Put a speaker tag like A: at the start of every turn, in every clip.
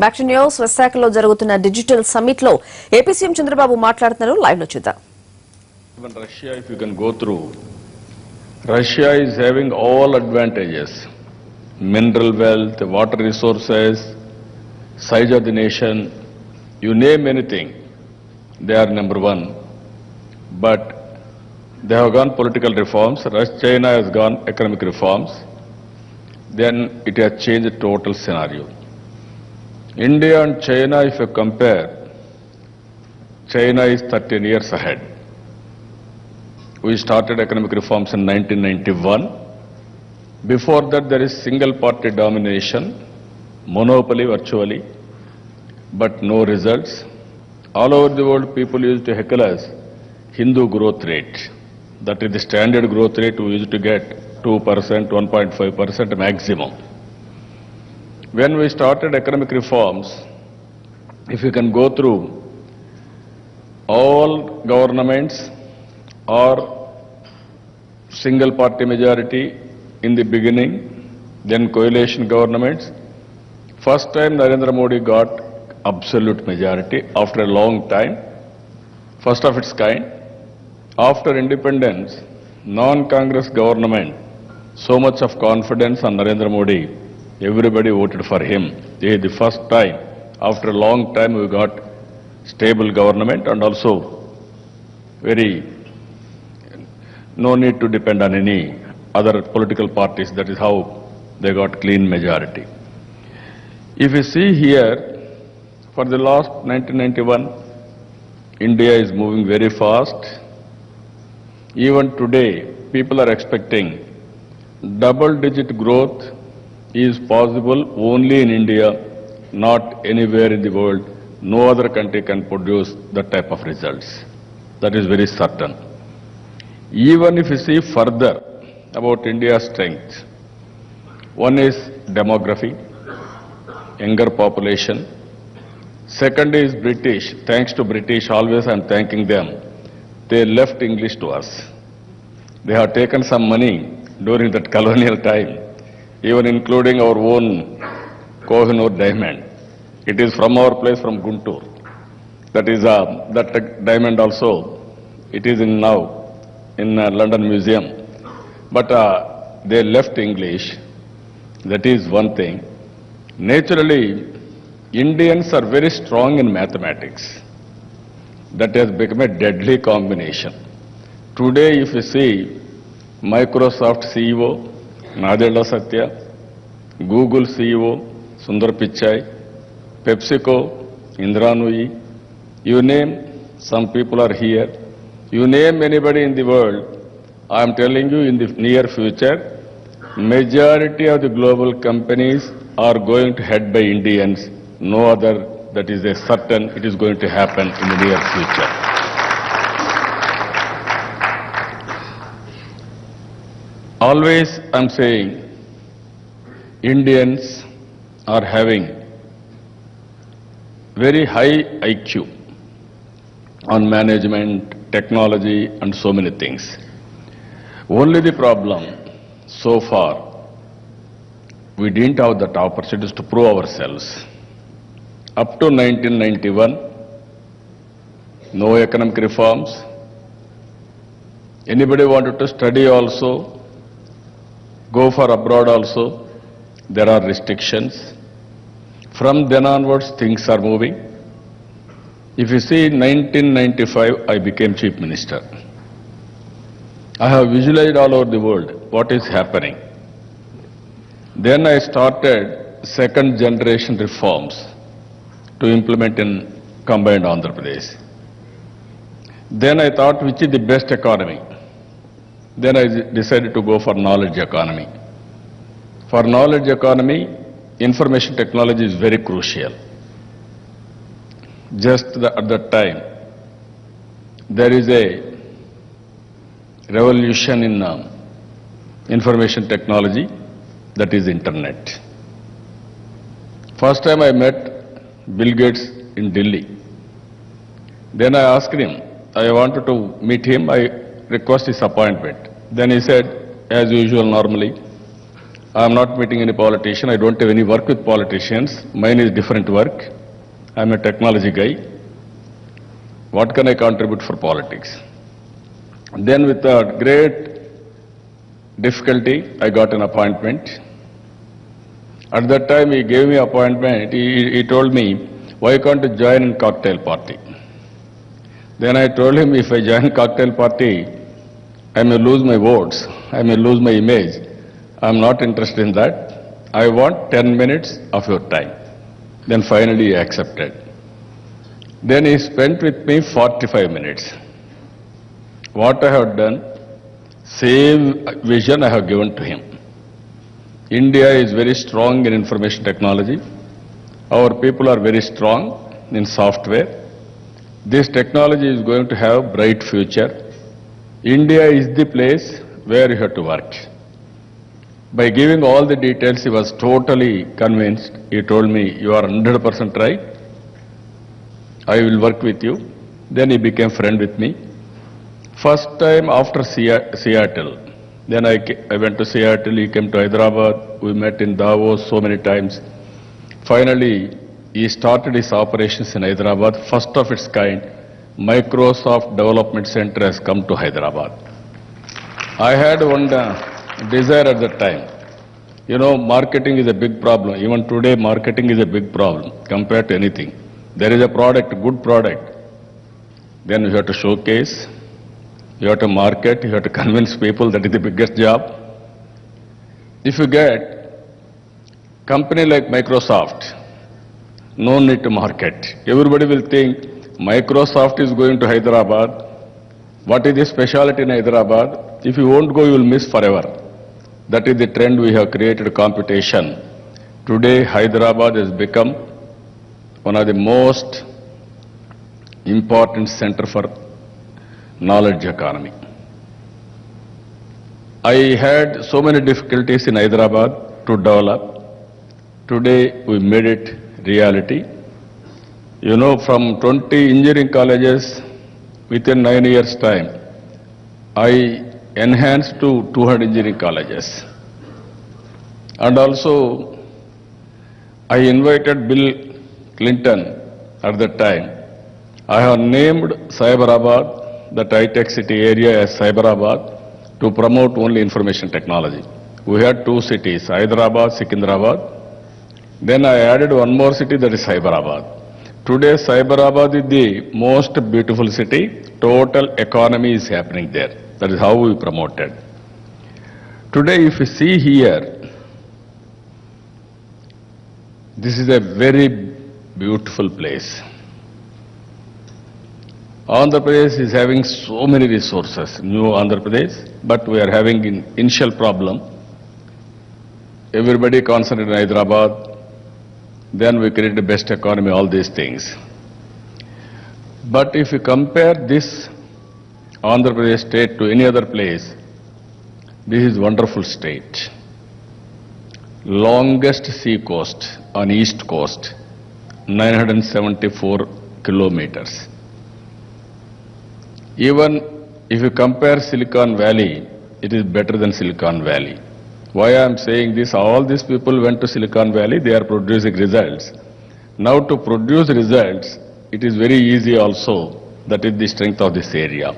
A: Back to news. విశాఖలో జరుగుతున్న digital summit లో ఏపీ సీఎం చంద్రబాబు మాట్లాడుతున్నారు. లైవ్ లో చూద్దాం.
B: Even Russia, if you can go through, Russia is having all advantages: mineral wealth, water resources, size of the nation. You name anything, they are number one. But they have gone political reforms. China has gone economic reforms. Then it has changed the total scenario. India and China, if you compare, China is 13 years ahead. We started economic reforms in 1991. Before that, there is single party domination, monopoly virtually, but no results. All over the world, people used to heckle us Hindu growth rate. That is the standard growth rate we used to get 2%, 1.5% maximum. When we started economic reforms, if you can go through, all governments or single party majority in the beginning, then coalition governments. First time Narendra Modi got absolute majority after a long time, first of its kind. After independence, non-Congress government, so much of confidence on Narendra Modi, everybody voted for him. This is the first time, after a long time, we got stable government and also very no need to depend on any other political parties. That is how they got clean majority. If you see here, for the last 1991, India is moving very fast. Even today, people are expecting double-digit growth is possible only in India, not anywhere in the world. No other country can produce that type of results. That is very certain. Even if you see further about India's strength, one is demography, younger population. Second is British. Thanks to British, always I am thanking them. They left English to us. They have taken some money during that colonial time, even including our own Kohinoor diamond. It is from our place, from Guntur. That is that diamond also. It is in now in London Museum. But they left English. That is one thing. Naturally, Indians are very strong in mathematics. That has become a deadly combination. Today, if you see Microsoft CEO, Nadella Satya, Google CEO, Sundar Pichai, PepsiCo, Indra Nooyi, you name, some people are here. You name anybody in the world, I am telling you, in the near future, majority of the global companies are going to head by Indians. No other, that is a certain, it is going to happen in the near future. Always I am saying, Indians are having very high IQ on management, technology and so many things. Only the problem, so far, we didn't have that opportunities to prove ourselves. Up to 1991, no economic reforms. Anybody wanted to study also, go for abroad also, there are restrictions. From then onwards, things are moving. If you see, in 1995, I became Chief Minister. I have visualized all over the world what is happening. Then I started second generation reforms to implement in combined Andhra Pradesh. Then I thought, which is the best economy? Then I decided to go for knowledge economy. For knowledge economy, information technology is very crucial. Just at that time, there is a revolution in information technology, that is internet. First time I met Bill Gates in Delhi. Then I asked him, I wanted to meet him, I request his appointment. Then he said, as usual normally, I am not meeting any politician. I don't have any work with politicians. Mine is different work. I am a technology guy. What can I contribute for politics? Then with a great difficulty, I got an appointment. At that time, he gave me appointment. He told me, why can't you join in cocktail party? Then I told him, if I join cocktail party, I may lose my votes. I may lose my image. I'm not interested in that. I want 10 minutes of your time. Then finally he accepted. Then he spent with me 45 minutes. What I have done, same vision I have given to him. India is very strong in information technology. Our people are very strong in software. This technology is going to have bright future. India is the place where you have to work. By giving all the details, he was totally convinced. He told me, you are 100% right. I will work with you. Then he became friend with me. First time after Seattle. Then I went to Seattle, he came to Hyderabad. We met in Davos so many times. Finally, he started his operations in Hyderabad, first of its kind. Microsoft Development Center has come to Hyderabad. I had one desire at that time. You know, marketing is a big problem. Even today, marketing is a big problem compared to anything. There is a product, good product. Then you have to showcase, you have to market, you have to convince people. That is the biggest job. If you get company like Microsoft, no need to market. Everybody will think Microsoft is going to Hyderabad. What is the specialty in Hyderabad? If you won't go, you will miss forever. That is the trend we have created, competition. Today, Hyderabad has become one of the most important center for knowledge economy. I had so many difficulties in Hyderabad to develop. Today, we made it reality. You know, from 20 engineering colleges, within 9 years' time, I enhanced to 200 engineering colleges. And also, I invited Bill Clinton at that time. I have named Cyberabad, the high-tech city area, as Cyberabad to promote only information technology. We had two cities, Hyderabad, Secunderabad. Then I added one more city, that is Cyberabad. Today, Cyberabad is the most beautiful city. Total economy is happening there. That is how we promoted. Today, if you see here, this is a very beautiful place. Andhra Pradesh is having so many resources, new Andhra Pradesh, but we are having an initial problem. Everybody concentrated in Hyderabad. Then we create the best economy, all these things. But if you compare this Andhra Pradesh state to any other place, this is wonderful state. Longest sea coast on east coast, 974 kilometers. Even if you compare Silicon Valley, it is better than Silicon Valley. Why I am saying this, all these people went to Silicon Valley, they are producing results. Now to produce results, it is very easy also. That is the strength of this area.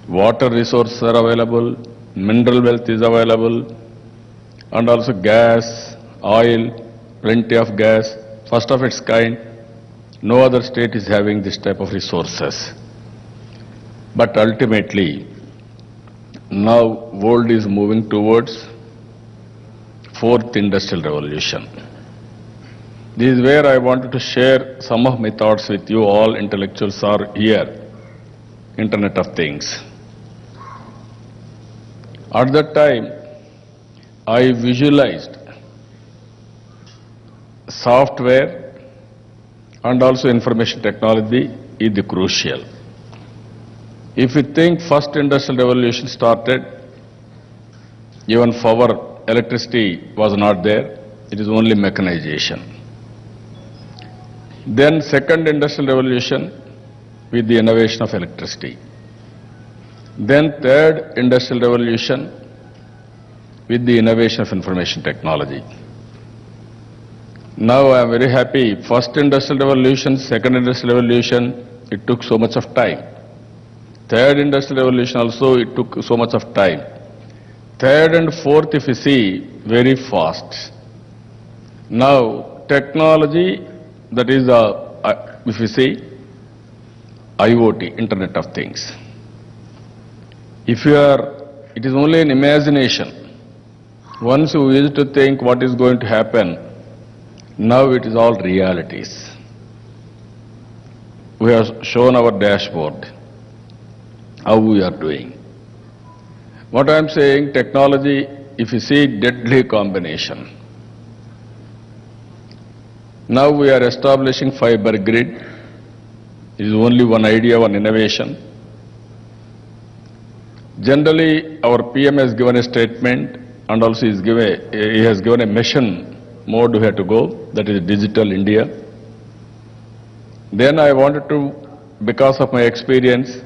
B: Water resources are available, mineral wealth is available, and also gas, oil, plenty of gas, first of its kind. No other state is having this type of resources. But ultimately, now world is moving towards fourth industrial revolution. This is where I wanted to share some of my thoughts with you. All intellectuals are here. Internet of Things. At that time, I visualized software and also information technology is the crucial. If you think first industrial revolution started, even power, electricity was not there, it is only mechanization. Then second industrial revolution with the innovation of electricity. Then third industrial revolution with the innovation of information technology. Now I am very happy. First industrial revolution, second industrial revolution, it took so much of time. Third industrial revolution also, it took so much of time. Third and fourth, if you see, very fast. Now, technology, that is, if you see, IoT, Internet of Things. If you are, it is only an imagination. Once you used to think what is going to happen, now it is all realities. We have shown our dashboard, how we are doing. What I am saying, technology, if you see, deadly combination. Now we are establishing fiber grid. It is only one idea, one innovation. Generally, our PM has given a statement and also he has given a mission mode we have to go, that is Digital India. Then I wanted to, because of my experience,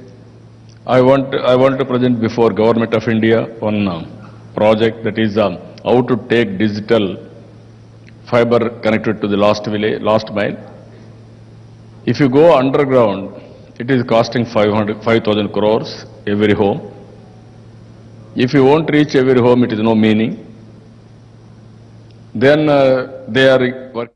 B: I want to present before Government of India one project, that is how to take digital fiber connected to the last mile. If you go underground, it is costing 5,000 crores every home. If you won't reach every home, it is no meaning. Then they are working.